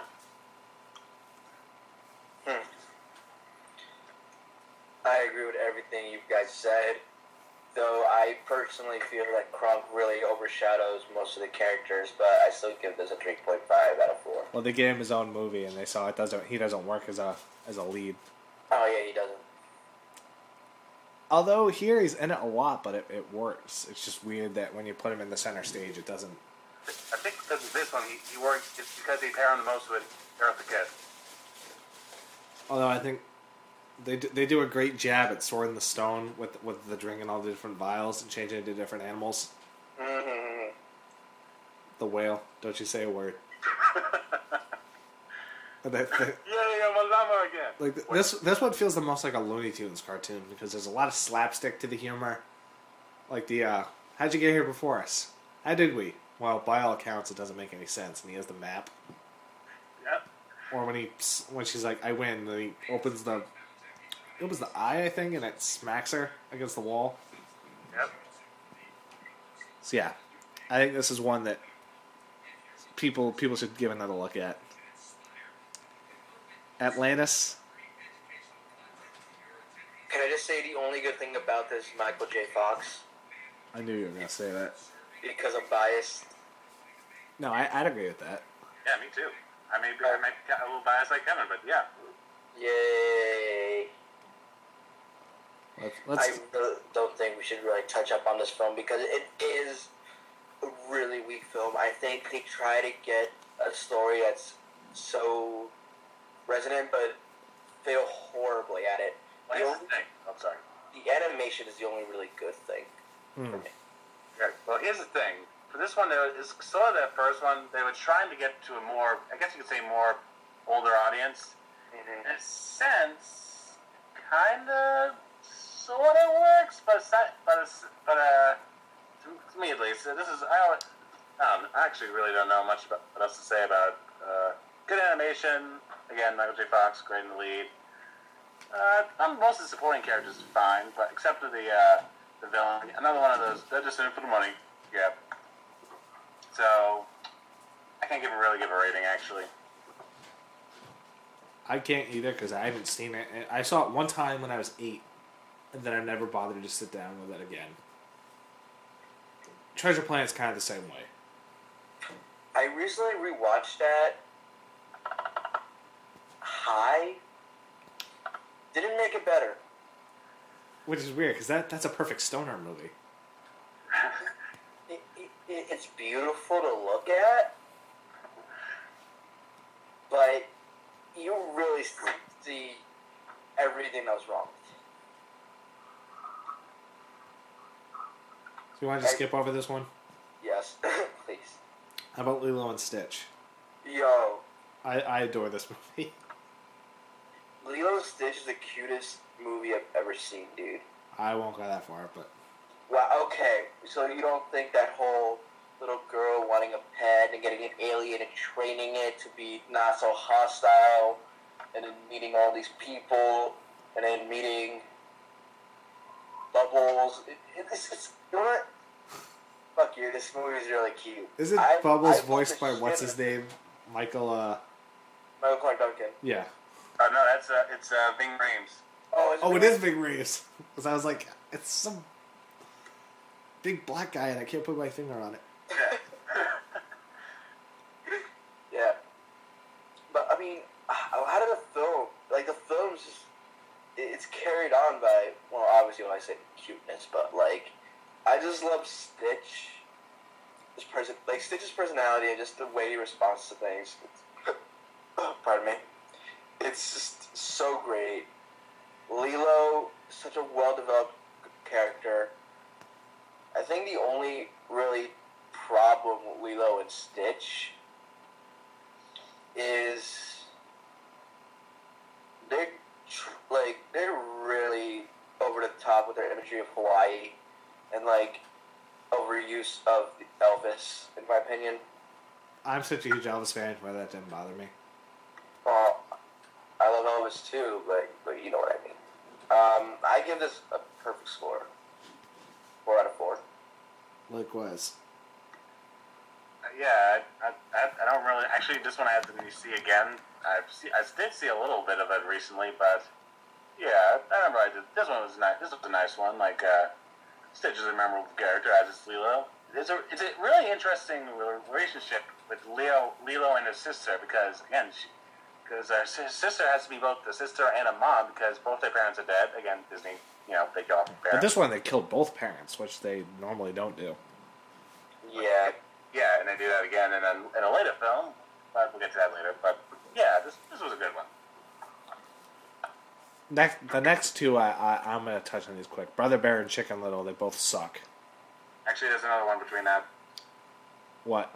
I agree with everything you guys said, though I personally feel that Kronk really overshadows most of the characters, but I still give this a 3.5 out of 4. Well, they gave him his own movie, and they saw he doesn't work as a lead. Oh yeah, he doesn't. Although here he's in it a lot, but it works. It's just weird that when you put him in the center stage, it doesn't. I think because of this one, he works. It's because they pair him the most with Eartha Kitt. Although I think they do a great job at sorting the stone with the drinking all the different vials and changing it to different animals. Mm-hmm. The whale, don't you say a word. Yeah, Malama again. Like this one feels the most like a Looney Tunes cartoon because there's a lot of slapstick to the humor. Like how'd you get here before us? How did we? Well, by all accounts, it doesn't make any sense, and he has the map. Yep. Or when she's like, "I win," and then he opens the eye, I think, and it smacks her against the wall. Yep. So yeah, I think this is one that people should give another look at. Atlantis. Can I just say the only good thing about this is Michael J. Fox? I knew you were gonna say that. Because I'm biased. No, I'd agree with that. Yeah, me too. I may be a little biased like Kevin, but yeah. Yay. Let's I really don't think we should really touch up on this film because it is a really weak film. I think they try to get a story that's so resonant, but fail horribly at it. Well, here's the thing. I'm sorry. The animation is the only really good thing for me. Yeah, well, here's the thing. For this one, there was sort of that first one. They were trying to get to a more, I guess you could say, more older audience. Mm-hmm. In a sense, kind of, sort of works, but to me at least, this is I actually really don't know much about what else to say about good animation. Again, Michael J. Fox, great in the lead. Most of the supporting characters are fine, but except for the villain, another one of those. They're just in it for the money. Yeah. So I can't really give a rating actually. I can't either because I haven't seen it. I saw it one time when I was 8, and then I've never bothered to sit down with it again. Treasure Planet's kind of the same way. I recently rewatched that. High didn't make it better. Which is weird because that's a perfect stoner movie. It's beautiful to look at, but you really see everything that was wrong. So you want to just skip over this one? Yes, please. How about Lilo and Stitch? Yo, I adore this movie. Lilo and Stitch is the cutest movie I've ever seen, dude. I won't go that far, but... Wow, okay. So you don't think that whole little girl wanting a pet and getting an alien and training it to be not so hostile, and then meeting all these people, and then meeting Bubbles. It's you know what? Fuck you, this movie is really cute. Isn't Bubbles voiced by, what's his name? Michael Clark Duncan. Yeah. Oh, no, it's Ving Rhames. Oh, It is Big Reeves. Because I was like, it's some big black guy and I can't put my finger on it. Yeah. But, I mean, how did the film, like, the film's just, it's carried on by, well, obviously when I say cuteness, but, like, I just love Stitch. Stitch's personality and just the way he responds to things. Pardon me. It's just so great. Lilo, such a well-developed character. I think the only really problem with Lilo and Stitch is they're really over the top with their imagery of Hawaii and like overuse of Elvis, in my opinion. I'm such a huge Elvis fan, why that didn't bother me. Well, I love Elvis too, but you know what I mean. I give this a perfect score. 4 out of 4. Likewise. Yeah, I don't really. Actually, this one I have to see again. I did see a little bit of it recently, but yeah, I remember I did. This one was nice. This was a nice one. Like Stitch is a memorable character, as is Lilo. It's a really interesting relationship with Lilo and his sister because again, his sister has to be both the sister and a mom because both their parents are dead. Again, Disney, they kill off parents. But this one, they killed both parents, which they normally don't do. Yeah. Yeah, and they do that again in a later film, but we'll get to that later. But yeah, this was a good one. The next two, I'm going to touch on these quick. Brother Bear and Chicken Little, they both suck. Actually, there's another one between that. What?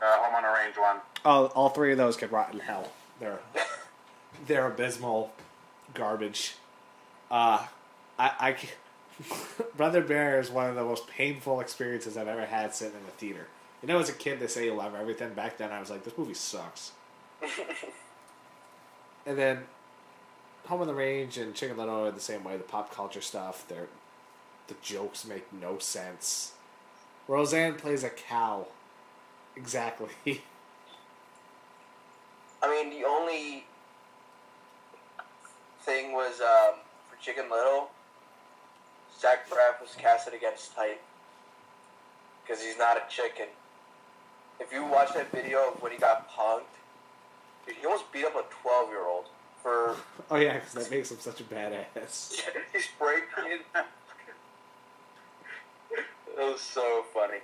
Home on the Range one. Oh, all three of those could rot in hell. They're abysmal garbage. Brother Bear is one of the most painful experiences I've ever had sitting in the theater. As a kid they say you love everything. Back then I was like, this movie sucks. And then Home on the Range and Chicken Little are the same way. The pop culture stuff, the jokes make no sense. Roseanne plays a cow. Exactly. I mean, the only thing was for Chicken Little, Zach Braff was casted against type because he's not a chicken. If you watch that video of when he got punked, dude, he almost beat up a 12-year-old for... Oh yeah, because that makes him such a badass. He sprayed painted. It was so funny.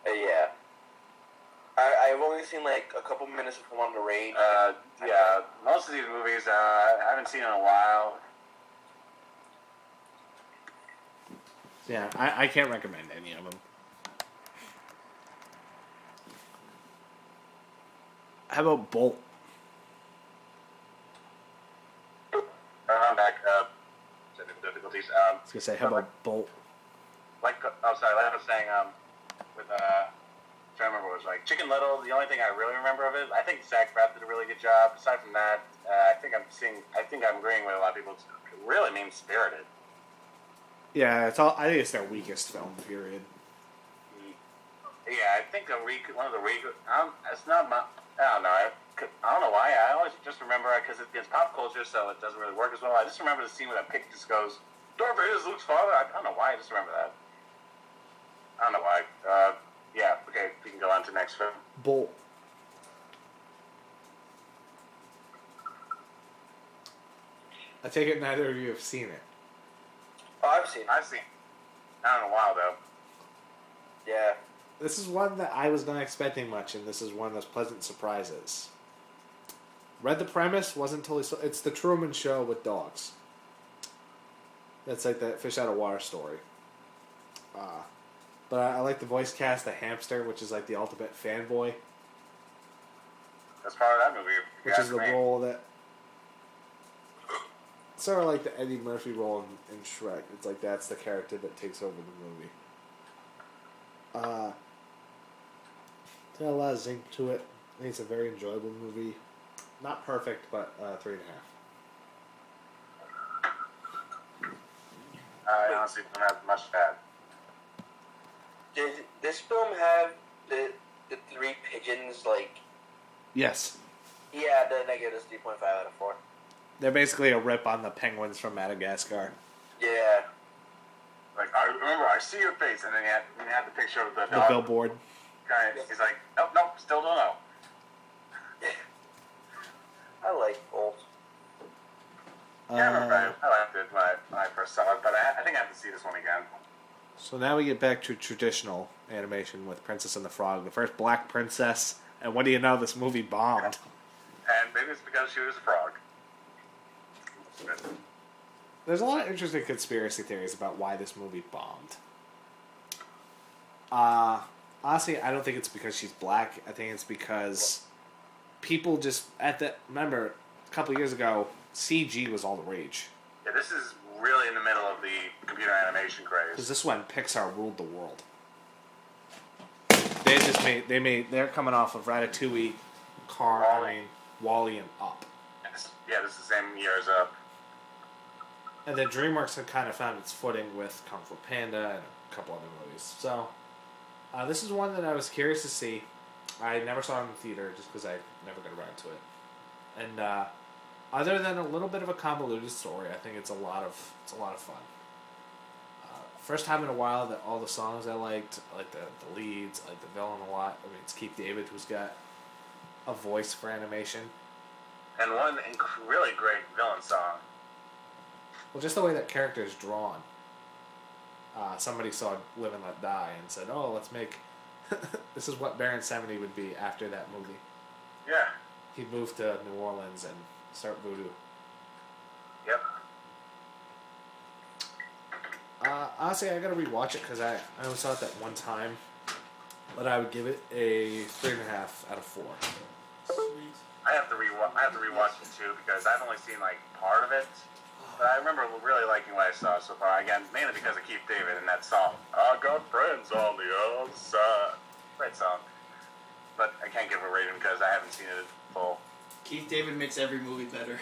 Yeah. I've only seen like a couple minutes of Home on the Range. Yeah, most of these movies I haven't seen in a while. Yeah, I can't recommend any of them. How about Bolt? I'm back. Difficulties. I was gonna say, how about Bolt? Like I was saying, with trying to remember what it was like Chicken Little. The only thing I really remember of it, I think Zach Braff did a really good job. Aside from that, I think I'm agreeing with a lot of people. It's really mean spirited. Yeah, I think it's their weakest film. Period. Yeah, I think one of the weak. It's not my. I don't know. I don't know why. I always just remember it because it's pop culture, so it doesn't really work as well. I just remember the scene where that pig just goes, "Darth Vader's Luke's father." I don't know why. I just remember that. I don't know why. Yeah. Okay. We can go on to the next film. Bolt. I take it neither of you have seen it. Oh, I've seen it. Not in a while though. Yeah. This is one that I was not expecting much, and this is one of those pleasant surprises. Read the premise, wasn't totally... It's the Truman Show with dogs. That's like that fish out of water story. But I like the voice cast, the hamster, which is like the ultimate fanboy. That's part of that movie. Which is the role that... Sort of like the Eddie Murphy role in Shrek. It's like that's the character that takes over the movie. Got a lot of zinc to it. I think it's a very enjoyable movie. Not perfect, but 3.5. I honestly don't have much to add. Did this film have the three pigeons, like... Yes. Yeah, then I give this 3.5 out of 4. They're basically a rip on the penguins from Madagascar. Yeah. Like, I remember, I see your face, and then you had the picture of the The billboard. guy. He's like, nope, still don't know. I like Bolt. Yeah, I remember I liked it when I first saw it, but I think I have to see this one again. So now we get back to traditional animation with Princess and the Frog, the first black princess, and what do you know, this movie bombed. And maybe it's because she was a frog. There's a lot of interesting conspiracy theories about why this movie bombed. Honestly, I don't think it's because she's black. I think it's because people just remember a couple years ago, CG was all the rage. Yeah, this is really in the middle of the computer animation craze. Because this is when Pixar ruled the world. They're coming off of Ratatouille, Wall-E and Up. Yeah, this is the same year as Up. And then DreamWorks had kind of found its footing with Kung Fu Panda and a couple other movies. So, this is one that I was curious to see. I never saw it in the theater just because I never got around to it. And other than a little bit of a convoluted story, I think it's a lot of fun. First time in a while that all the songs I liked the leads, I like the villain a lot. I mean, it's Keith David who's got a voice for animation. And one really great villain song. Well, just the way that character is drawn. Somebody saw Live and Let Die and said, "Oh, let's make this is what Baron 70 would be after that movie." Yeah. He'd move to New Orleans and start voodoo. Yep. Honestly, I gotta rewatch it because I only saw it that one time, but I would give it a 3.5 out of 4. Sweet. I have to rewatch it too because I've only seen like part of it. But I remember really liking what I saw so far. Again, mainly because of Keith David and that song. I got friends on the other side. Great song. But I can't give it a rating because I haven't seen it full. Keith David makes every movie better.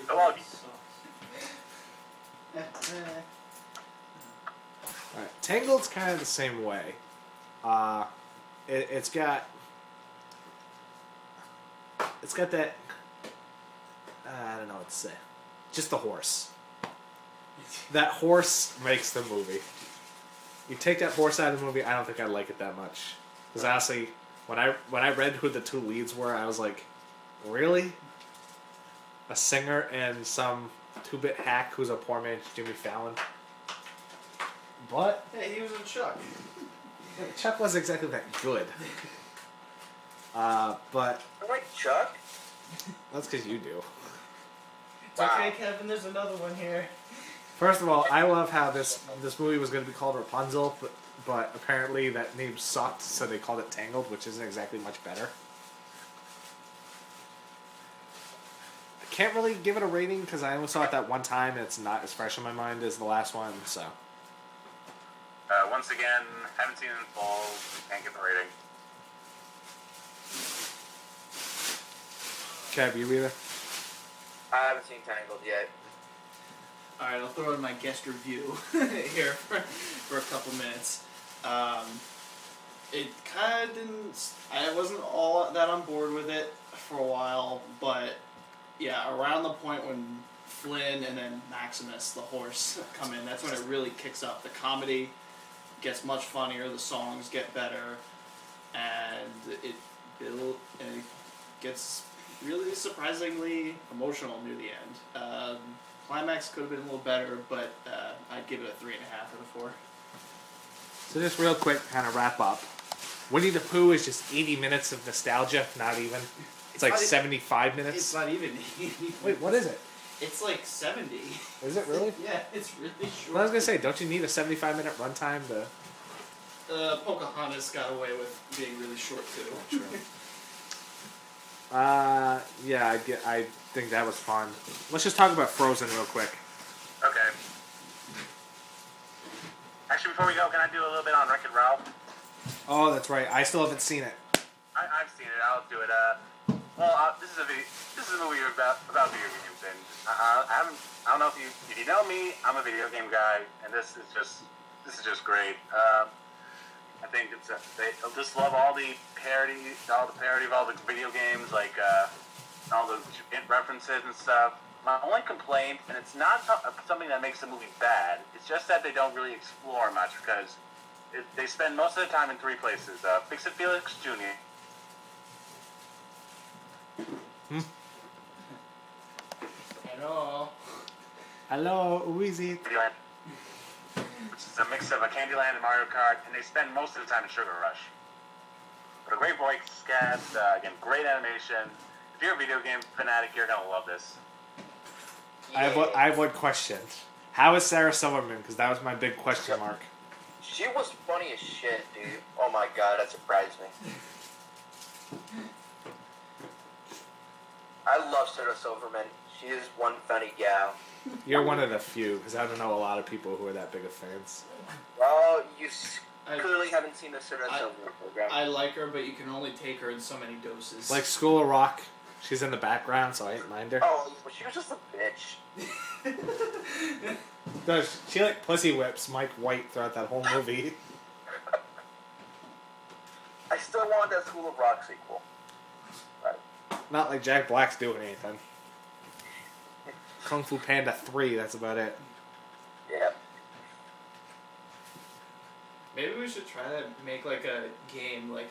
Well, Alright, Tangled's kind of the same way. It's got that. I don't know what to say. Just the horse. That horse makes the movie. You take that horse out of the movie, I don't think I'd like it that much. Because honestly, when I read who the two leads were, I was like, really? A singer and some 2-bit hack who's a poor man's Jimmy Fallon? But Hey, he was in Chuck. Chuck wasn't exactly that good. But I like Chuck. that's because you do. It's okay, Kevin. There's another one here. First of all, I love how this movie was going to be called Rapunzel, but apparently that name sucked, so they called it Tangled, which isn't exactly much better. I can't really give it a rating because I only saw it that one time, and it's not as fresh in my mind as the last one. So, once again, haven't seen it in full. Can't give it a rating. Kev, you either? I haven't seen Tangled yet. Alright, I'll throw in my guest review here for a couple minutes. It kind of didn't... I wasn't all that on board with it for a while, but yeah, around the point when Flynn and then Maximus, the horse, come in, that's when it really kicks up. The comedy gets much funnier, the songs get better, and it gets really surprisingly emotional near the end. Climax could have been a little better, but I'd give it a 3.5 out of 4. So just real quick, kind of wrap up. Winnie the Pooh is just 80 minutes of nostalgia, not even. It's like 75 minutes. It's not even. Wait, what is it? It's like 70. Is it really? Yeah, it's really short. Well, I was gonna say, don't you need a 75-minute runtime to? Pocahontas got away with being really short too. True. Yeah, I think that was fun. Let's just talk about Frozen real quick. Okay. Actually, before we go, can I do a little bit on Wreck-It Ralph? Oh, that's right. I still haven't seen it. I've seen it. I'll do it. This is a movie about video games, and I don't know if you know me. I'm a video game guy, and this is just great. I think they'll just love all the parody of all the video games, like all the references and stuff. My only complaint, and it's not something that makes the movie bad, it's just that they don't really explore much because they spend most of the time in 3 places. Fix-It Felix Jr. Hello, who is it? Candyland, which is a mix of a Candyland and Mario Kart, and they spend most of the time in Sugar Rush. But a great voice cast, again, great animation. If you're a video game fanatic, you're gonna love this. I have one question. How is Sarah Silverman? Because that was my big question mark. She was funny as shit, dude. Oh my god, that surprised me. I love Sarah Silverman. She is one funny gal. You're one of the few, because I don't know a lot of people who are that big of fans. Well, you I- clearly haven't seen the Sarah Silverman program. I like her, but you can only take her in so many doses. Like School of Rock, she's in the background, so I ain't mind her. Oh, but she was just a bitch. No, she like pussy whips Mike White throughout that whole movie. I still want that School of Rock sequel. Not like Jack Black's doing anything. Kung Fu Panda 3, that's about it. Yeah. Maybe we should try to make like a game, like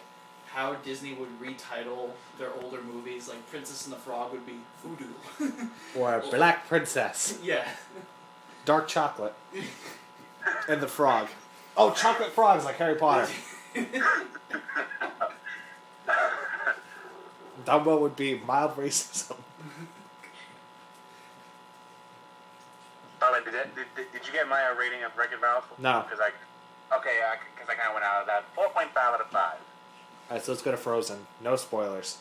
how Disney would retitle their older movies. Like Princess and the Frog would be Voodoo. Or Black Princess. Yeah. Dark Chocolate. And the Frog. Oh, Chocolate Frogs like Harry Potter. Dumbo would be mild racism. By the way, did you get my rating of Wreck-It Ralph? No. Because I kind of went out of that. 4.5 out of 5. Alright, so let's go to Frozen. No spoilers.